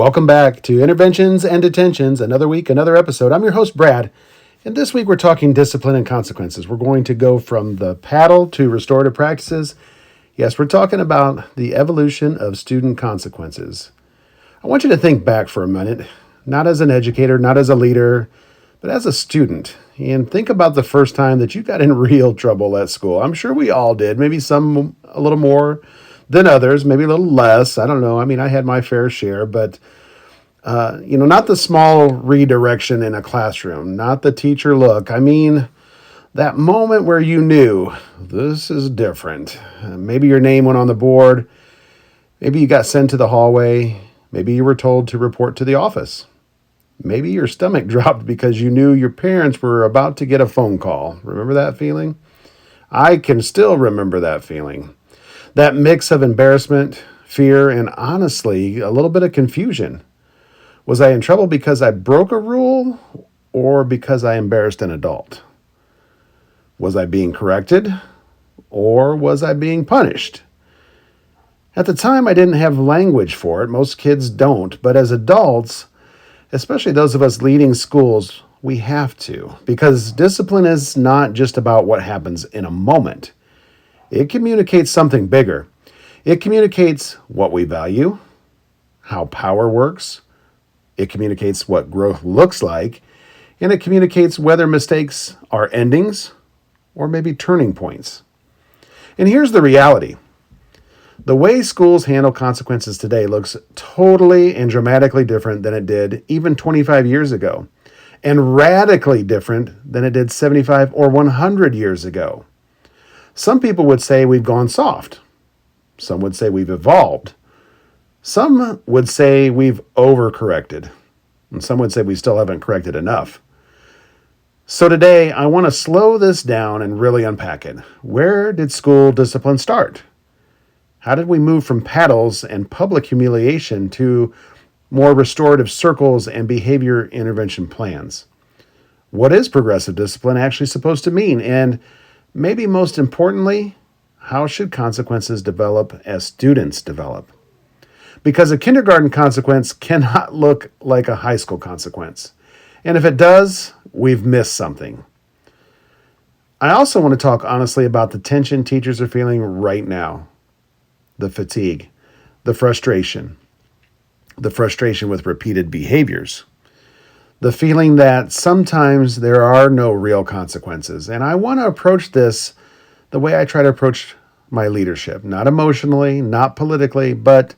Welcome back to Interventions and Detentions, another week, another episode. I'm your host, Brad, and this week we're talking discipline and consequences. We're going to go from the paddle to restorative practices. Yes, we're talking about the evolution of student consequences. I want you to think back for a minute, not as an educator, not as a leader, but as a student, and think about the first time that you got in real trouble at school. I'm sure we all did, maybe some a little more than others, maybe a little less. I don't know. I mean, I had my fair share, but not the small redirection in a classroom, not the teacher look. I mean, that moment where you knew this is different. Maybe your name went on the board. Maybe you got sent to the hallway. Maybe you were told to report to the office. Maybe your stomach dropped because you knew your parents were about to get a phone call. Remember that feeling? I can still remember that feeling. That mix of embarrassment, fear, and honestly, a little bit of confusion. Was I in trouble because I broke a rule or because I embarrassed an adult? Was I being corrected or was I being punished? At the time, I didn't have language for it. Most kids don't. But as adults, especially those of us leading schools, we have to. Because discipline is not just about what happens in a moment. It communicates something bigger. It communicates what we value, how power works. It communicates what growth looks like. And it communicates whether mistakes are endings or maybe turning points. And here's the reality. The way schools handle consequences today looks totally and dramatically different than it did even 25 years ago, and radically different than it did 75 or 100 years ago. Some people would say we've gone soft. Some would say we've evolved. Some would say we've overcorrected. And some would say we still haven't corrected enough. So today, I want to slow this down and really unpack it. Where did school discipline start? How did we move from paddles and public humiliation to more restorative circles and behavior intervention plans? What is progressive discipline actually supposed to mean? And maybe most importantly, how should consequences develop as students develop? Because a kindergarten consequence cannot look like a high school consequence. And if it does, we've missed something. I also want to talk honestly about the tension teachers are feeling right now. The fatigue, the frustration with repeated behaviors, the feeling that sometimes there are no real consequences. And I want to approach this the way I try to approach my leadership, not emotionally, not politically, but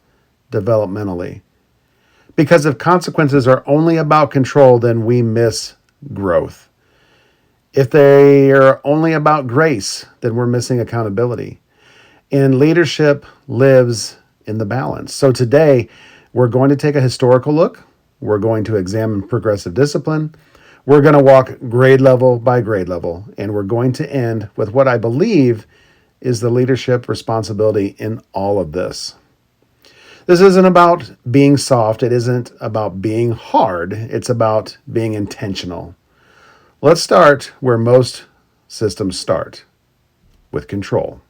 developmentally. Because if consequences are only about control, then we miss growth. If they are only about grace, then we're missing accountability. And leadership lives in the balance. So today, we're going to take a historical look. We're going to examine progressive discipline. We're going to walk grade level by grade level. And we're going to end with what I believe is the leadership responsibility in all of this. This isn't about being soft. It isn't about being hard. It's about being intentional. Let's start where most systems start, with control.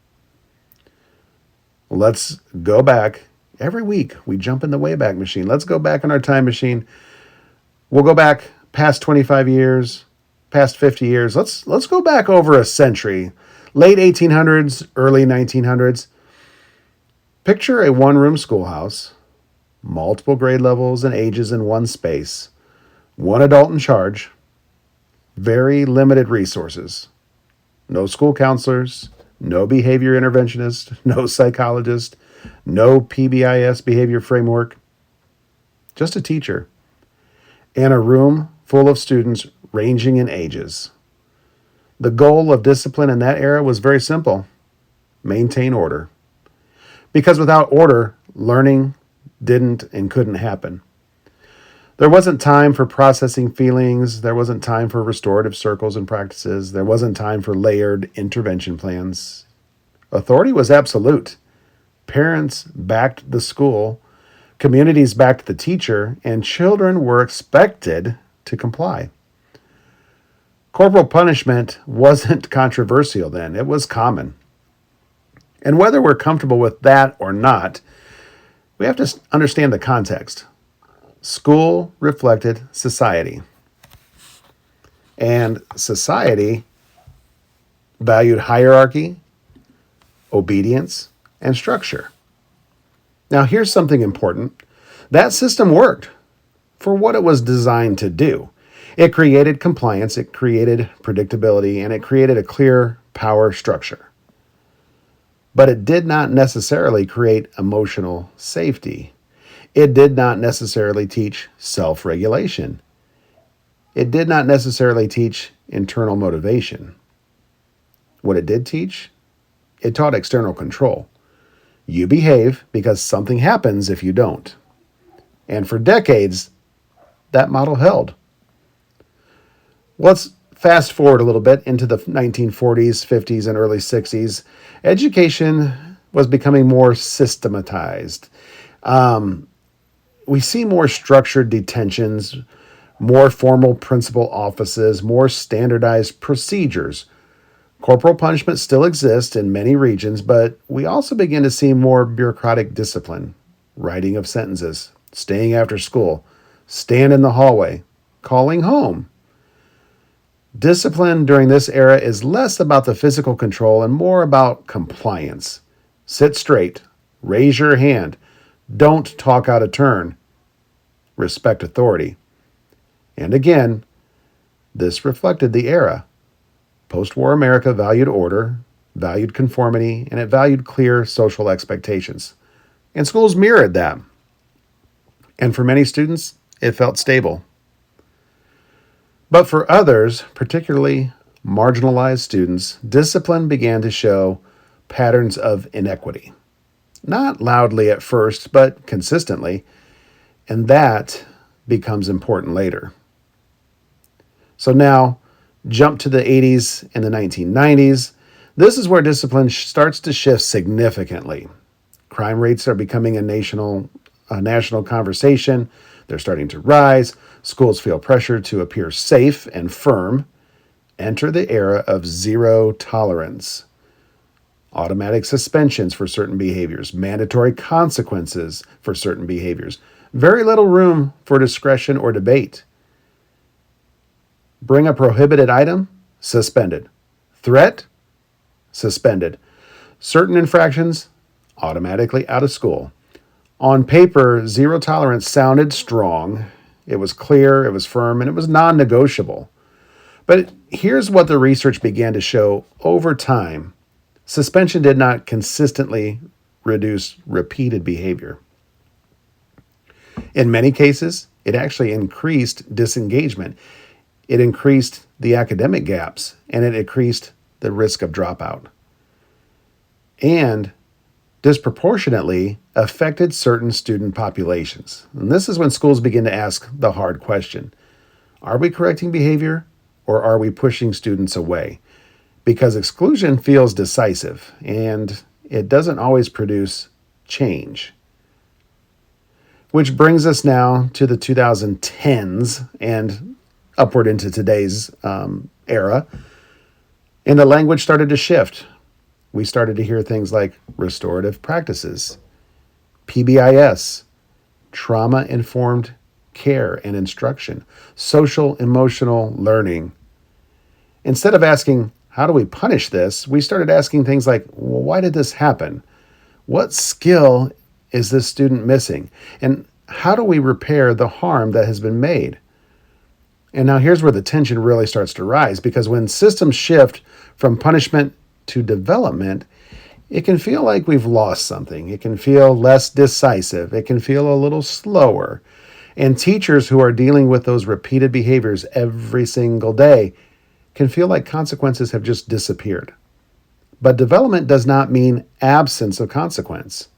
Let's go back. Every week, we jump in the Wayback Machine. Let's go back in our time machine. We'll go back past 25 years, past 50 years. Let's go back over a century, late 1800s, early 1900s. Picture a one-room schoolhouse, multiple grade levels and ages in one space, one adult in charge, very limited resources, no school counselors, no behavior interventionist, no psychologist, no PBIS behavior framework, just a teacher, and a room full of students ranging in ages. The goal of discipline in that era was very simple: maintain order. Because without order, learning didn't and couldn't happen. There wasn't time for processing feelings. There wasn't time for restorative circles and practices. There wasn't time for layered intervention plans. Authority was absolute. Parents backed the school, communities backed the teacher, and children were expected to comply. Corporal punishment wasn't controversial then. It was common. And whether we're comfortable with that or not, we have to understand the context. School reflected society, and society valued hierarchy, obedience, and structure. Now, here's something important. That system worked for what it was designed to do. It created compliance, it created predictability, and it created a clear power structure. But it did not necessarily create emotional safety. It did not necessarily teach self-regulation. It did not necessarily teach internal motivation. What it did teach? It taught external control. You behave because something happens if you don't. And for decades, that model held. Let's fast forward a little bit into the 1940s, 50s, and early 60s. Education was becoming more systematized. We see more structured detentions, more formal principal offices, more standardized procedures. Corporal punishment still exists in many regions, but we also begin to see more bureaucratic discipline, writing of sentences, staying after school, stand in the hallway, calling home. Discipline during this era is less about the physical control and more about compliance. Sit straight, raise your hand, don't talk out of turn, respect authority. And again, this reflected the era. Post-war America valued order, valued conformity, and it valued clear social expectations. And schools mirrored that. And for many students, it felt stable. But for others, particularly marginalized students, discipline began to show patterns of inequity. Not loudly at first, but consistently. And that becomes important later. So now, jump to the 80s and the 1990s. This is where discipline starts to shift significantly. Crime rates are becoming a national conversation. They're starting to rise. Schools feel pressure to appear safe and firm. Enter the era of zero tolerance. Automatic suspensions for certain behaviors, mandatory consequences for certain behaviors. Very little room for discretion or debate. Bring a prohibited item? Suspended. Threat? Suspended. Certain infractions? Automatically out of school. On paper, zero tolerance sounded strong. It was clear, it was firm, and it was non-negotiable. But here's what the research began to show over time. Suspension did not consistently reduce repeated behavior. In many cases, it actually increased disengagement. It increased the academic gaps, and it increased the risk of dropout. And disproportionately affected certain student populations. And this is when schools begin to ask the hard question. Are we correcting behavior, or are we pushing students away? Because exclusion feels decisive, and it doesn't always produce change. Which brings us now to the 2010s and upward into today's era. And the language started to shift. We started to hear things like restorative practices, PBIS, trauma-informed care and instruction, social emotional learning. Instead of asking, how do we punish this? We started asking things like, well, why did this happen? What skill is this student missing? And how do we repair the harm that has been made? And now here's where the tension really starts to rise, because when systems shift from punishment to development, it can feel like we've lost something. It can feel less decisive. It can feel a little slower. And teachers who are dealing with those repeated behaviors every single day can feel like consequences have just disappeared. But development does not mean absence of consequence.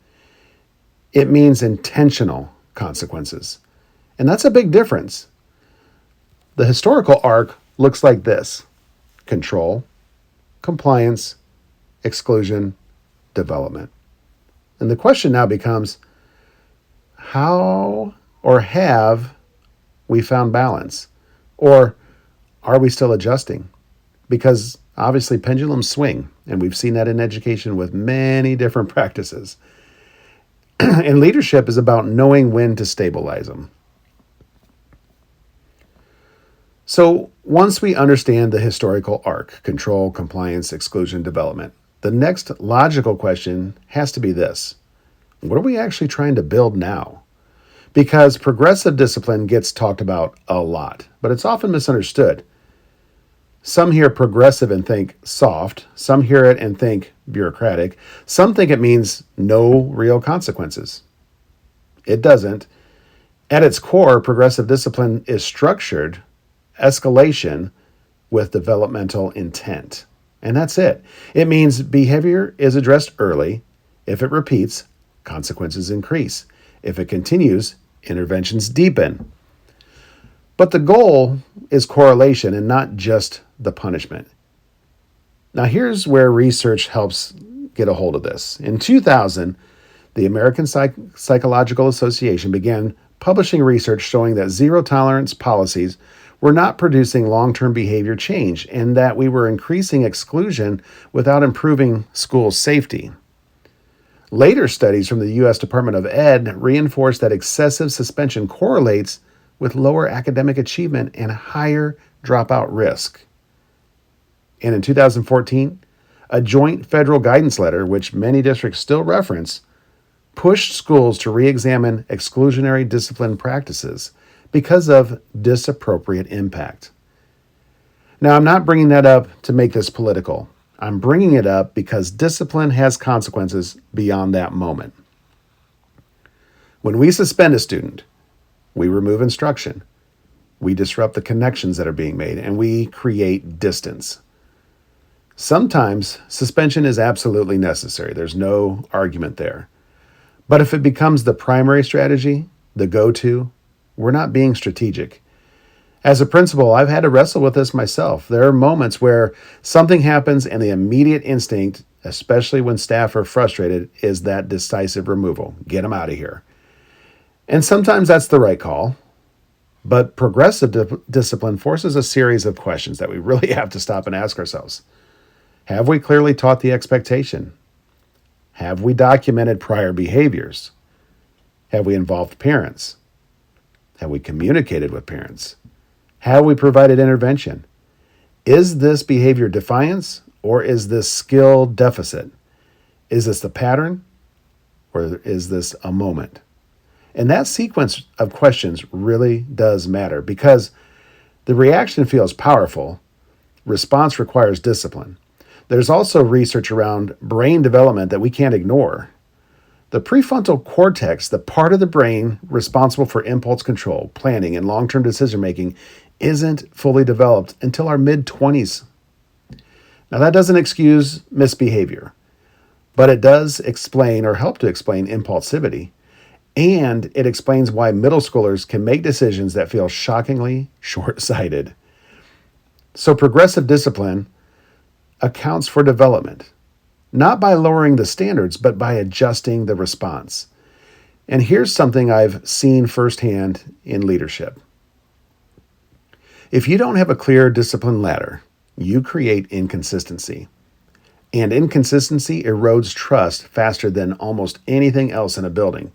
It means intentional consequences. And that's a big difference. The historical arc looks like this: control, compliance, exclusion, development. And the question now becomes, how or have we found balance? Or are we still adjusting? Because obviously pendulums swing, and we've seen that in education with many different practices. And leadership is about knowing when to stabilize them. So once we understand the historical arc, control, compliance, exclusion, development, the next logical question has to be this: what are we actually trying to build now? Because progressive discipline gets talked about a lot, but it's often misunderstood. Some hear progressive and think soft, some hear it and think bureaucratic, some think it means no real consequences. It doesn't. At its core, progressive discipline is structured escalation with developmental intent. And that's it. It means behavior is addressed early. If it repeats, consequences increase. If it continues, interventions deepen. But the goal is correlation and not just the punishment. Now, here's where research helps get a hold of this. In 2000, the American Psychological Association began publishing research showing that zero tolerance policies were not producing long-term behavior change and that we were increasing exclusion without improving school safety. Later studies from the U.S. Department of Ed reinforced that excessive suspension correlates with lower academic achievement and higher dropout risk. And in 2014, a joint federal guidance letter, which many districts still reference, pushed schools to re-examine exclusionary discipline practices because of disappropriate impact. Now, I'm not bringing that up to make this political. I'm bringing it up because discipline has consequences beyond that moment. When we suspend a student, we remove instruction, we disrupt the connections that are being made, and we create distance. Sometimes suspension is absolutely necessary. There's no argument there. But if it becomes the primary strategy, the go-to, we're not being strategic. As a principal, I've had to wrestle with this myself. There are moments where something happens and the immediate instinct, especially when staff are frustrated, is that decisive removal. Get them out of here. And sometimes that's the right call. But progressive discipline forces a series of questions that we really have to stop and ask ourselves. Have we clearly taught the expectation? Have we documented prior behaviors? Have we involved parents? Have we communicated with parents? Have we provided intervention? Is this behavior defiance or is this skill deficit? Is this the pattern or is this a moment? And that sequence of questions really does matter because the reaction feels powerful. Response requires discipline. There's also research around brain development that we can't ignore. The prefrontal cortex, the part of the brain responsible for impulse control, planning, and long-term decision-making, isn't fully developed until our mid-20s. Now, that doesn't excuse misbehavior, but it does explain or help to explain impulsivity, and it explains why middle schoolers can make decisions that feel shockingly short-sighted. So progressive discipline accounts for development, not by lowering the standards, but by adjusting the response. And here's something I've seen firsthand in leadership. If you don't have a clear discipline ladder, you create inconsistency. And inconsistency erodes trust faster than almost anything else in a building.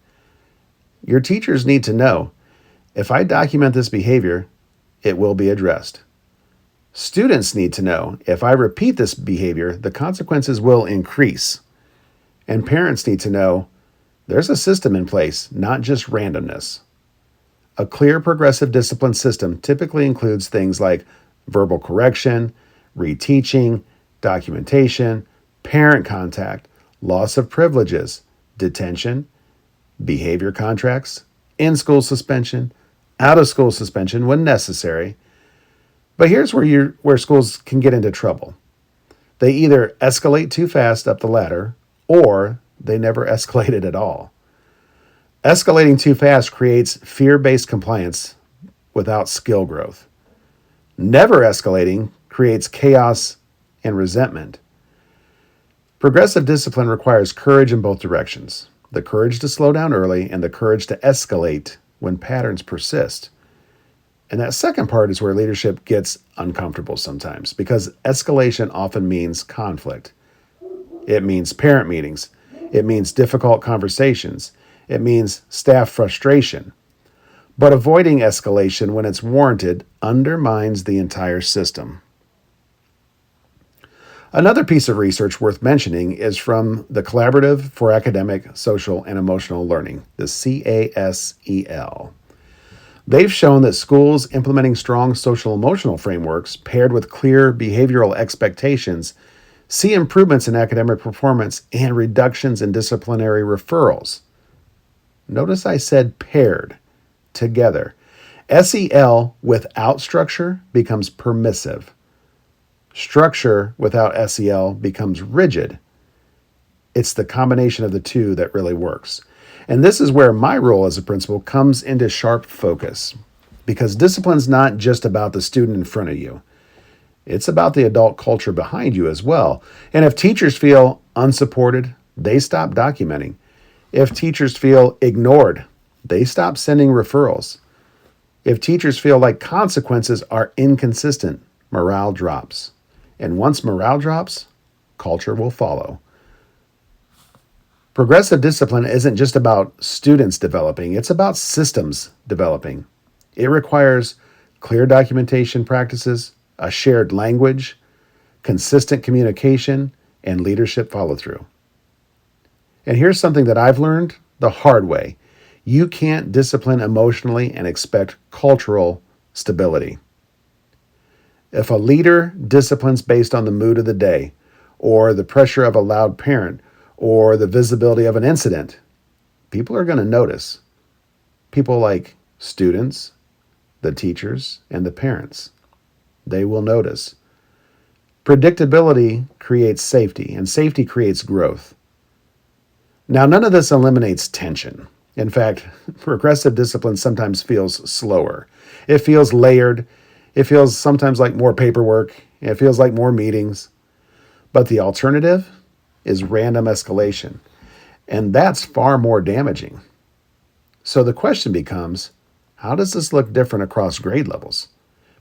Your teachers need to know, if I document this behavior, it will be addressed. Students need to know, if I repeat this behavior, the consequences will increase. And parents need to know, there's a system in place, not just randomness. A clear progressive discipline system typically includes things like verbal correction, reteaching, documentation, parent contact, loss of privileges, detention, behavior contracts, in-school suspension, out-of-school suspension when necessary. But here's where schools can get into trouble. They either escalate too fast up the ladder, or they never escalated at all. Escalating too fast creates fear-based compliance without skill growth. Never escalating creates chaos and resentment. Progressive discipline requires courage in both directions. The courage to slow down early and the courage to escalate when patterns persist. And that second part is where leadership gets uncomfortable sometimes because escalation often means conflict. It means parent meetings. It means difficult conversations. It means staff frustration. But avoiding escalation when it's warranted undermines the entire system. Another piece of research worth mentioning is from the Collaborative for Academic, Social, and Emotional Learning, the CASEL. They've shown that schools implementing strong social emotional frameworks paired with clear behavioral expectations see improvements in academic performance and reductions in disciplinary referrals. Notice I said paired, together. SEL without structure becomes permissive. Structure without SEL becomes rigid. It's the combination of the two that really works. And this is where my role as a principal comes into sharp focus, because discipline's not just about the student in front of you. It's about the adult culture behind you as well. And if teachers feel unsupported, they stop documenting. If teachers feel ignored, they stop sending referrals. If teachers feel like consequences are inconsistent, morale drops. And once morale drops, culture will follow. Progressive discipline isn't just about students developing, it's about systems developing. It requires clear documentation practices, a shared language, consistent communication, and leadership follow-through. And here's something that I've learned the hard way. You can't discipline emotionally and expect cultural stability. If a leader disciplines based on the mood of the day, or the pressure of a loud parent, or the visibility of an incident, people are going to notice. People like students, the teachers, and the parents. They will notice. Predictability creates safety, and safety creates growth. Now, none of this eliminates tension. In fact, progressive discipline sometimes feels slower. It feels layered. It feels sometimes like more paperwork. It feels like more meetings. But the alternative is random escalation. And that's far more damaging. So the question becomes, how does this look different across grade levels?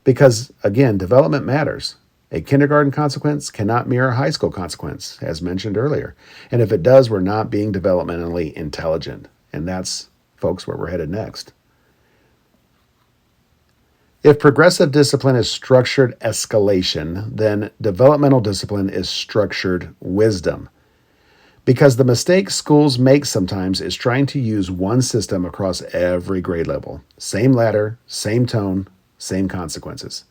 Because, again, development matters. A kindergarten consequence cannot mirror a high school consequence, as mentioned earlier. And if it does, we're not being developmentally intelligent. And that's, folks, where we're headed next. If progressive discipline is structured escalation, then developmental discipline is structured wisdom. Because the mistake schools make sometimes is trying to use one system across every grade level. Same ladder, same tone, same consequences.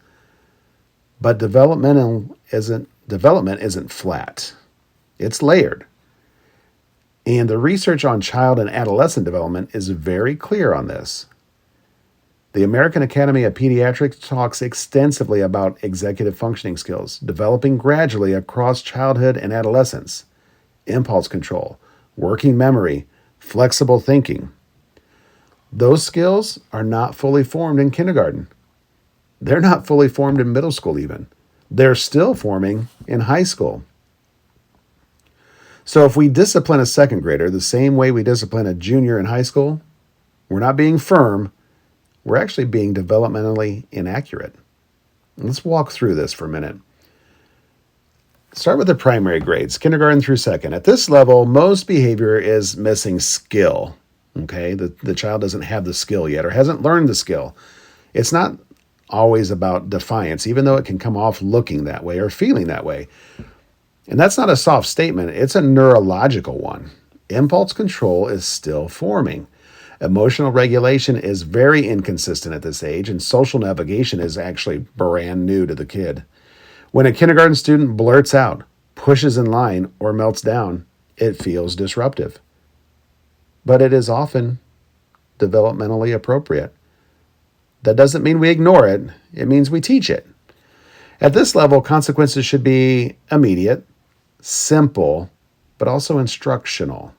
But development isn't flat. It's layered. And the research on child and adolescent development is very clear on this. The American Academy of Pediatrics talks extensively about executive functioning skills, developing gradually across childhood and adolescence. Impulse control, working memory, flexible thinking. Those skills are not fully formed in kindergarten. They're not fully formed in middle school even. They're still forming in high school. So if we discipline a second grader the same way we discipline a junior in high school, we're not being firm, we're actually being developmentally inaccurate. Let's walk through this for a minute. Start with the primary grades, kindergarten through second. At this level, most behavior is missing skill. Okay, the child doesn't have the skill yet or hasn't learned the skill. It's not always about defiance, even though it can come off looking that way or feeling that way. And that's not a soft statement, it's a neurological one. Impulse control is still forming. Emotional regulation is very inconsistent at this age, and social navigation is actually brand new to the kid. When a kindergarten student blurts out, pushes in line, or melts down, it feels disruptive. But it is often developmentally appropriate. That doesn't mean we ignore it. It means we teach it. At this level, consequences should be immediate, simple, but also instructional.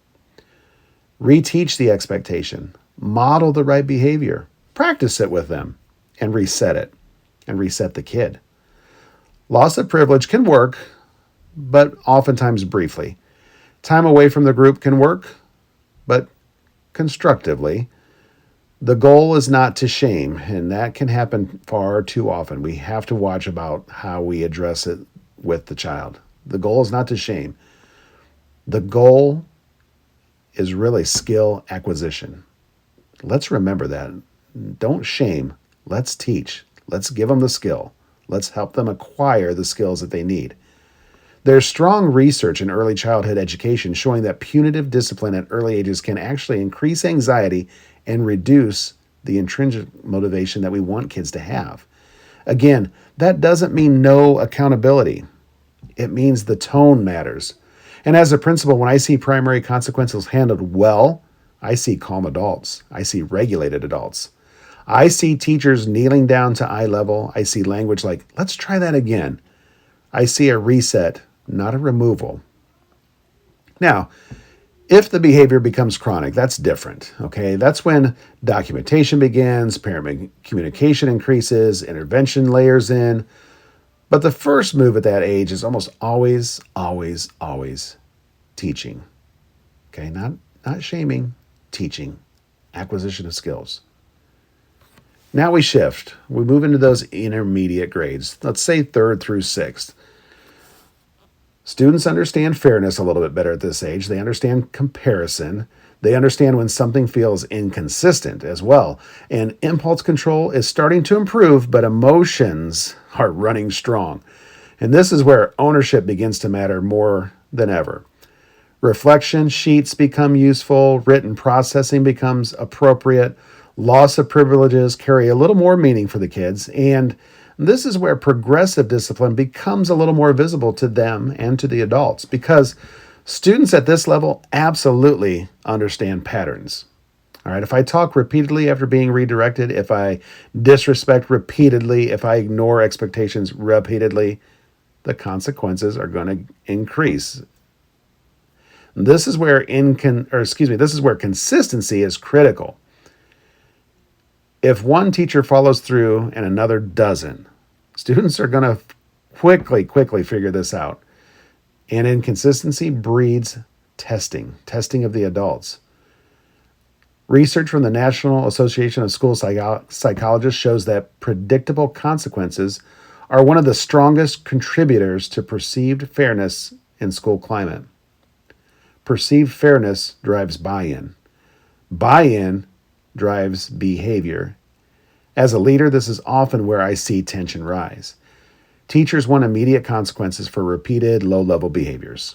Reteach the expectation. Model the right behavior. Practice it with them. And reset it. And reset the kid. Loss of privilege can work, but oftentimes briefly. Time away from the group can work, but constructively. The goal is not to shame, and that can happen far too often. We have to watch about how we address it with the child. The goal is not to shame. The goal is really skill acquisition. Let's remember that. Don't shame. Let's teach. Let's give them the skill. Let's help them acquire the skills that they need. There's strong research in early childhood education showing that punitive discipline at early ages can actually increase anxiety and reduce the intrinsic motivation that we want kids to have. Again, that doesn't mean no accountability. It means the tone matters. And as a principal, when I see primary consequences handled well, I see calm adults. I see regulated adults. I see teachers kneeling down to eye level. I see language like, let's try that again. I see a reset, not a removal. Now, if the behavior becomes chronic, that's different, okay? That's when documentation begins, parent communication increases, intervention layers in. But the first move at that age is almost always teaching, okay? Not shaming, teaching, acquisition of skills. Now we shift. We move into those intermediate grades, let's say 3rd through 6th. Students understand fairness a little bit better at this age. They understand comparison. They understand when something feels inconsistent as well. And impulse control is starting to improve, but emotions are running strong. And this is where ownership begins to matter more than ever. Reflection sheets become useful. Written processing becomes appropriate. Loss of privileges carry a little more meaning for the kids. And this is where progressive discipline becomes a little more visible to them and to the adults, because students at this level absolutely understand patterns. All right, if I talk repeatedly after being redirected, if I disrespect repeatedly, if I ignore expectations repeatedly, the consequences are going to increase. This is where consistency is critical. If one teacher follows through and another doesn't, students are going to quickly figure this out. And inconsistency breeds testing of the adults. Research from the National Association of School Psychologists shows that predictable consequences are one of the strongest contributors to perceived fairness in school climate. Perceived fairness drives buy-in. Buy-in drives behavior. As a leader, this is often where I see tension rise. Teachers want immediate consequences for repeated low-level behaviors.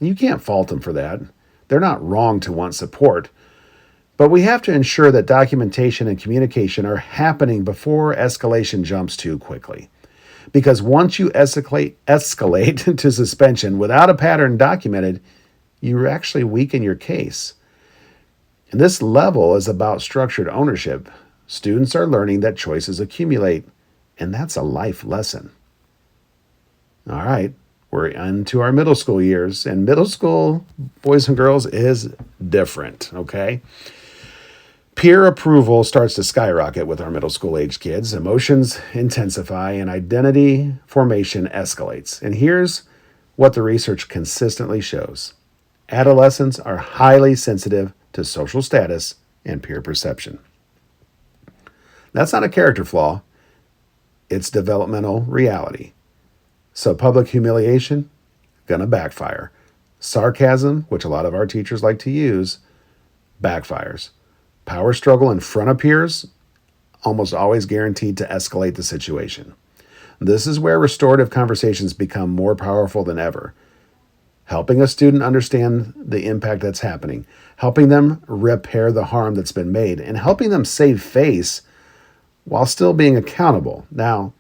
You can't fault them for that. They're not wrong to want support. But we have to ensure that documentation and communication are happening before escalation jumps too quickly. Because once you escalate to suspension without a pattern documented, you actually weaken your case. And this level is about structured ownership. Students are learning that choices accumulate, and that's a life lesson. All right, we're into our middle school years, and middle school, boys and girls, is different, okay? Peer approval starts to skyrocket with our middle school age kids. Emotions intensify, and identity formation escalates. And here's what the research consistently shows. Adolescents are highly sensitive to social status and peer perception. That's not a character flaw. It's developmental reality. So public humiliation, gonna backfire. Sarcasm, which a lot of our teachers like to use, backfires. Power struggle in front of peers, almost always guaranteed to escalate the situation. This is where restorative conversations become more powerful than ever. Helping a student understand the impact that's happening, helping them repair the harm that's been made, and helping them save face while still being accountable. Now,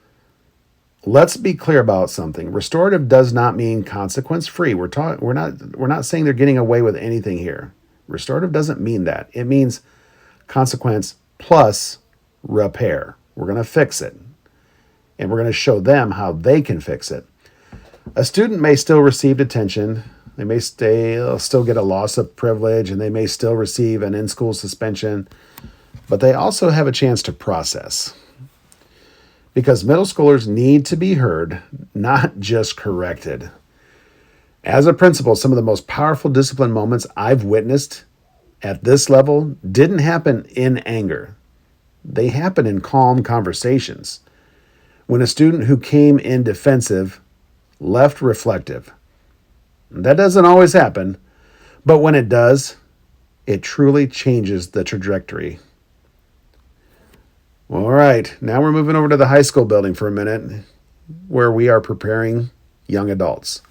let's be clear about something. Restorative does not mean consequence-free. We're not saying they're getting away with anything here. Restorative doesn't mean that. It means consequence plus repair. We're going to fix it, and we're going to show them how they can fix it. A student may still receive detention. They may still get a loss of privilege, and they may still receive an in-school suspension, but they also have a chance to process. Because middle schoolers need to be heard, not just corrected. As a principal, some of the most powerful discipline moments I've witnessed at this level didn't happen in anger. They happen in calm conversations. When a student who came in defensive left reflective. That doesn't always happen, but when it does, it truly changes the trajectory. All right, now we're moving over to the high school building for a minute, where we are preparing young adults.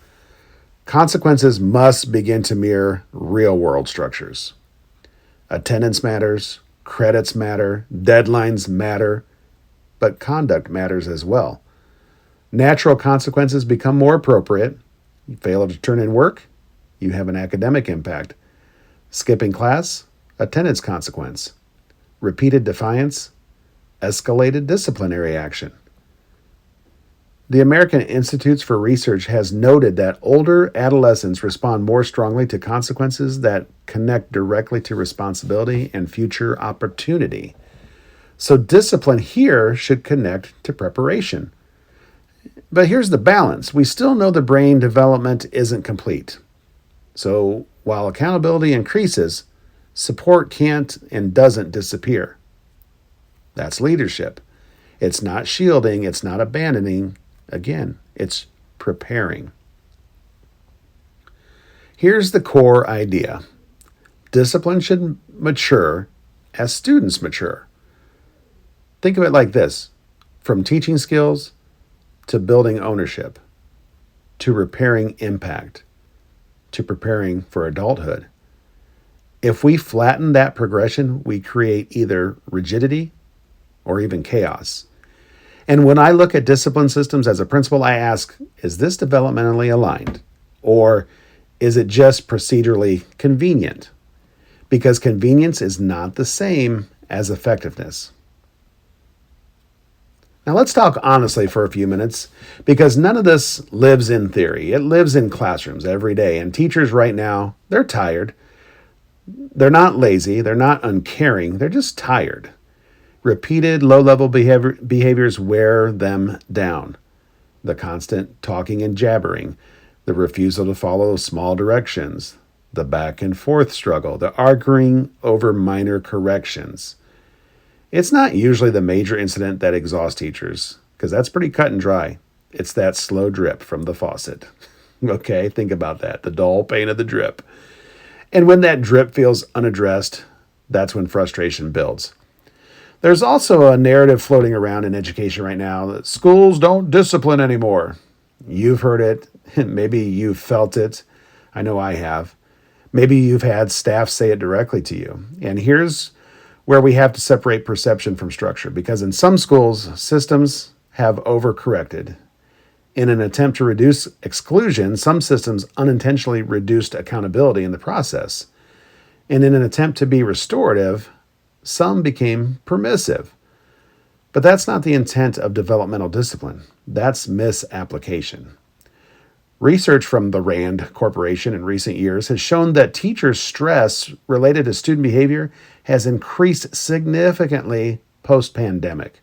Consequences must begin to mirror real-world structures. Attendance matters, credits matter, deadlines matter, but conduct matters as well. Natural consequences become more appropriate. You fail to turn in work, you have an academic impact. Skipping class, attendance consequence. Repeated defiance, escalated disciplinary action. The American Institutes for Research has noted that older adolescents respond more strongly to consequences that connect directly to responsibility and future opportunity. So discipline here should connect to preparation. But here's the balance. We still know the brain development isn't complete. So while accountability increases, support can't and doesn't disappear. That's leadership. It's not shielding, it's not abandoning. Again, it's preparing. Here's the core idea. Discipline should mature as students mature. Think of it like this: from teaching skills to building ownership, to repairing impact, to preparing for adulthood. If we flatten that progression, we create either rigidity or even chaos. And when I look at discipline systems as a principal, I ask, is this developmentally aligned? Or is it just procedurally convenient? Because convenience is not the same as effectiveness. Now let's talk honestly for a few minutes, because none of this lives in theory. It lives in classrooms every day. And teachers right now, they're tired. They're not lazy. They're not uncaring. They're just tired. Repeated low-level behaviors wear them down. The constant talking and jabbering, the refusal to follow small directions, the back and forth struggle, the arguing over minor corrections. It's not usually the major incident that exhausts teachers, because that's pretty cut and dry. It's that slow drip from the faucet. Okay, think about that, the dull pain of the drip. And when that drip feels unaddressed, that's when frustration builds. There's also a narrative floating around in education right now that schools don't discipline anymore. You've heard it. Maybe you've felt it. I know I have. Maybe you've had staff say it directly to you. And here's where we have to separate perception from structure, because in some schools, systems have overcorrected. In an attempt to reduce exclusion, some systems unintentionally reduced accountability in the process. And in an attempt to be restorative, some became permissive. But that's not the intent of developmental discipline. That's misapplication. Research from the RAND Corporation in recent years has shown that teachers' stress related to student behavior has increased significantly post-pandemic.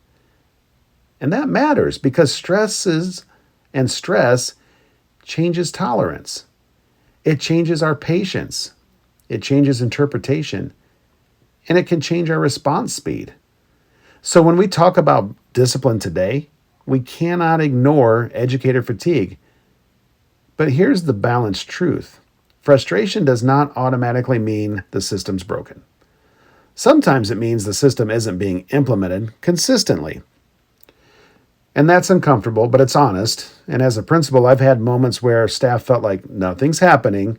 And that matters because stress changes tolerance. It changes our patience. It changes interpretation. And it can change our response speed. So when we talk about discipline today, we cannot ignore educator fatigue. But here's the balanced truth. Frustration does not automatically mean the system's broken. Sometimes it means the system isn't being implemented consistently. And that's uncomfortable, but it's honest. And as a principal, I've had moments where staff felt like nothing's happening.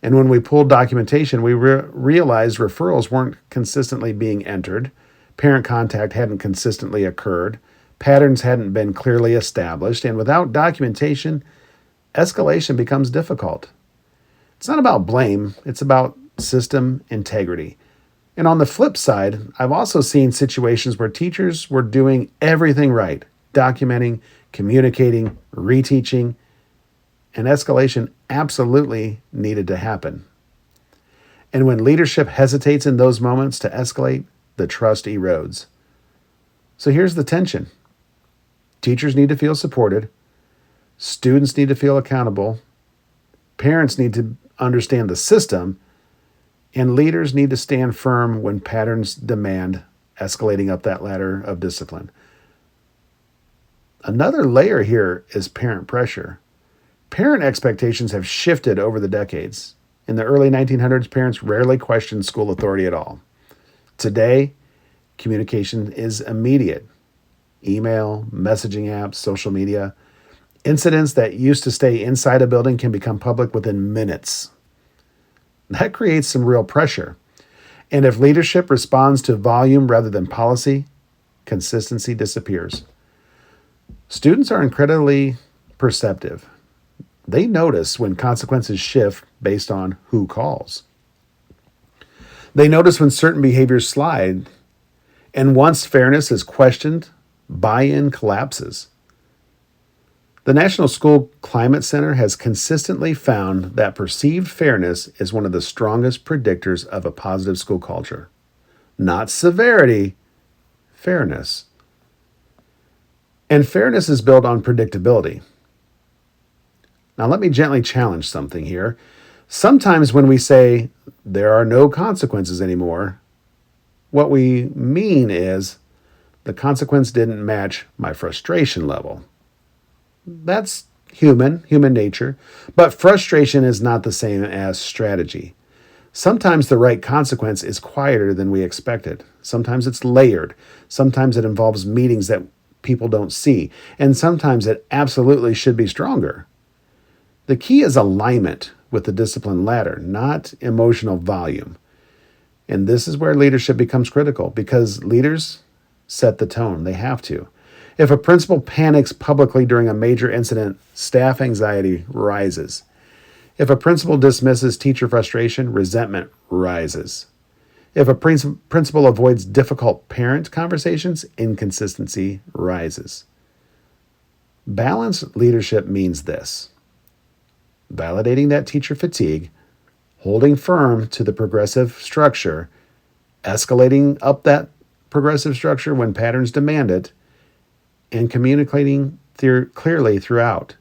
And when we pulled documentation, we realized referrals weren't consistently being entered, parent contact hadn't consistently occurred, patterns hadn't been clearly established, and without documentation, escalation becomes difficult. It's not about blame, it's about system integrity. And on the flip side, I've also seen situations where teachers were doing everything right, documenting, communicating, reteaching, and escalation absolutely needed to happen. And when leadership hesitates in those moments to escalate, the trust erodes. So here's the tension. Teachers need to feel supported. Students need to feel accountable. Parents need to understand the system. And leaders need to stand firm when patterns demand escalating up that ladder of discipline. Another layer here is parent pressure. Parent expectations have shifted over the decades. In the early 1900s, parents rarely questioned school authority at all. Today, Communication is immediate. Email, messaging apps, social media. Incidents that used to stay inside a building can become public within minutes. That creates some real pressure. And if leadership responds to volume rather than policy, consistency disappears. Students are incredibly perceptive. They notice when consequences shift based on who calls. They notice when certain behaviors slide, and once fairness is questioned, buy-in collapses. The National School Climate Center has consistently found that perceived fairness is one of the strongest predictors of a positive school culture. Not severity, fairness. And fairness is built on predictability. Now, let me gently challenge something here. Sometimes when we say there are no consequences anymore, what we mean is the consequence didn't match my frustration level. That's human nature, but frustration is not the same as strategy. Sometimes the right consequence is quieter than we expected. Sometimes it's layered. Sometimes it involves meetings that people don't see. And sometimes it absolutely should be stronger. The key is alignment with the discipline ladder, not emotional volume. And this is where leadership becomes critical because leaders set the tone. They have to. If a principal panics publicly during a major incident, staff anxiety rises. If a principal dismisses teacher frustration, resentment rises. If a principal avoids difficult parent conversations, inconsistency rises. Balanced leadership means this: validating that teacher fatigue, holding firm to the progressive structure, escalating up that progressive structure when patterns demand it, and communicating clearly throughout.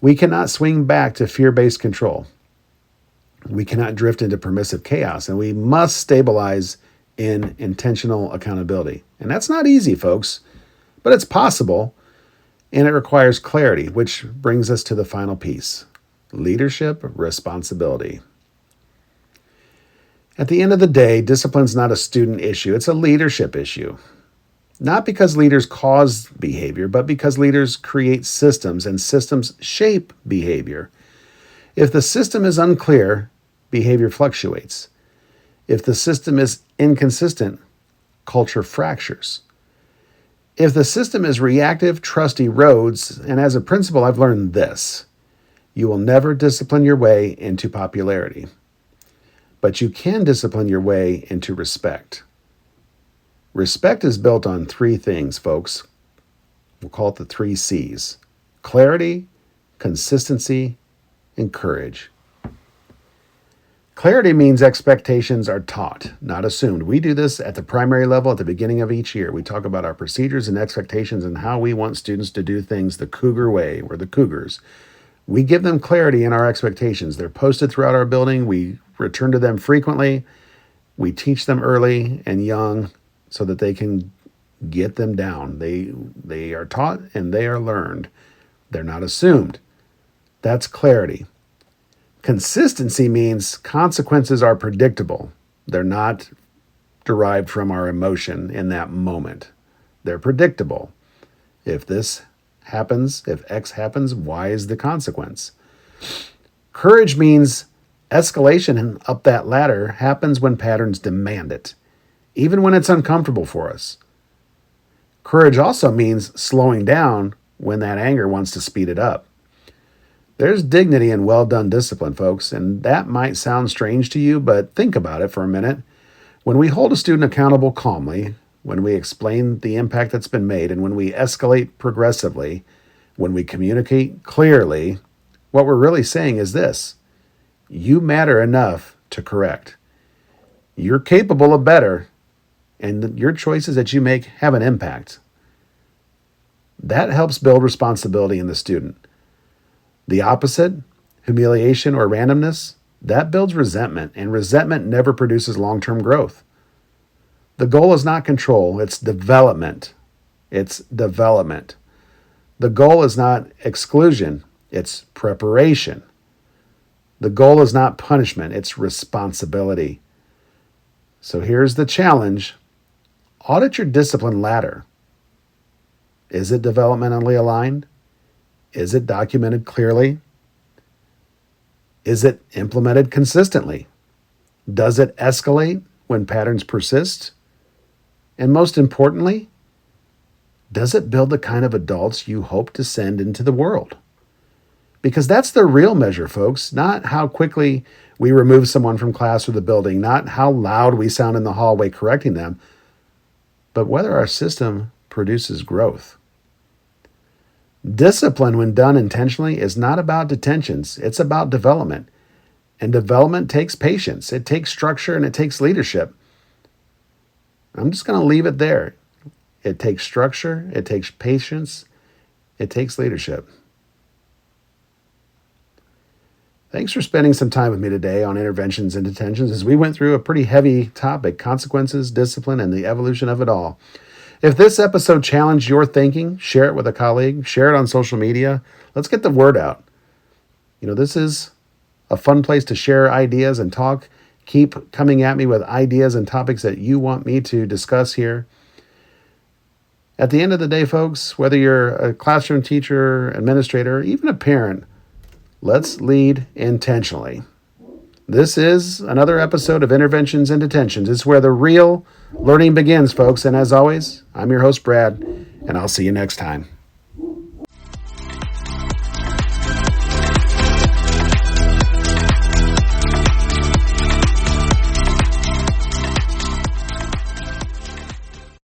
We cannot swing back to fear-based control. We cannot drift into permissive chaos, and we must stabilize in intentional accountability. And that's not easy, folks, but it's possible, and it requires clarity, which brings us to the final piece: leadership responsibility. At the end of the day, discipline's not a student issue, it's a leadership issue. Not because leaders cause behavior, but because leaders create systems, and systems shape behavior. If the system is unclear, behavior fluctuates. If the system is inconsistent, culture fractures. If the system is reactive, trust erodes, and as a principal, I've learned this: you will never discipline your way into popularity, but you can discipline your way into respect. Respect is built on three things, folks. We'll call it the 3 C's: clarity, consistency, and courage. Clarity means expectations are taught, not assumed. We do this at the primary level at the beginning of each year. We talk about our procedures and expectations and how we want students to do things the Cougar way. We're the Cougars. We give them clarity in our expectations. They're posted throughout our building. We return to them frequently. We teach them early and young so that they can get them down. They are taught and they are learned. They're not assumed. That's clarity. Consistency means consequences are predictable. They're not derived from our emotion in that moment. They're predictable. If this happens, if X happens, Y is the consequence. Courage means escalation up that ladder happens when patterns demand it, even when it's uncomfortable for us. Courage also means slowing down when that anger wants to speed it up. There's dignity in well-done discipline, folks, and that might sound strange to you, but think about it for a minute. When we hold a student accountable calmly, when we explain the impact that's been made, and when we escalate progressively, when we communicate clearly, what we're really saying is this: you matter enough to correct. You're capable of better, and your choices that you make have an impact. That helps build responsibility in the student. The opposite, humiliation or randomness, that builds resentment, and resentment never produces long-term growth. The goal is not control, it's development. It's development. The goal is not exclusion, it's preparation. The goal is not punishment, it's responsibility. So here's the challenge. Audit your discipline ladder. Is it developmentally aligned? Is it documented clearly? Is it implemented consistently? Does it escalate when patterns persist? And most importantly, does it build the kind of adults you hope to send into the world? Because that's the real measure, folks, not how quickly we remove someone from class or the building, not how loud we sound in the hallway correcting them, but whether our system produces growth. Discipline, when done intentionally, is not about detentions. It's about development. And development takes patience. It takes structure and it takes leadership. I'm just going to leave it there. It takes structure. It takes patience. It takes leadership. Thanks for spending some time with me today on interventions and detentions as we went through a pretty heavy topic, consequences, discipline, and the evolution of it all. If this episode challenged your thinking, share it with a colleague, share it on social media. Let's get the word out. This is a fun place to share ideas and talk. Keep coming at me with ideas and topics that you want me to discuss here. At the end of the day, folks, whether you're a classroom teacher, administrator, or even a parent, let's lead intentionally. This is another episode of Interventions and Detentions. It's where the real learning begins, folks. And as always, I'm your host, Brad, and I'll see you next time.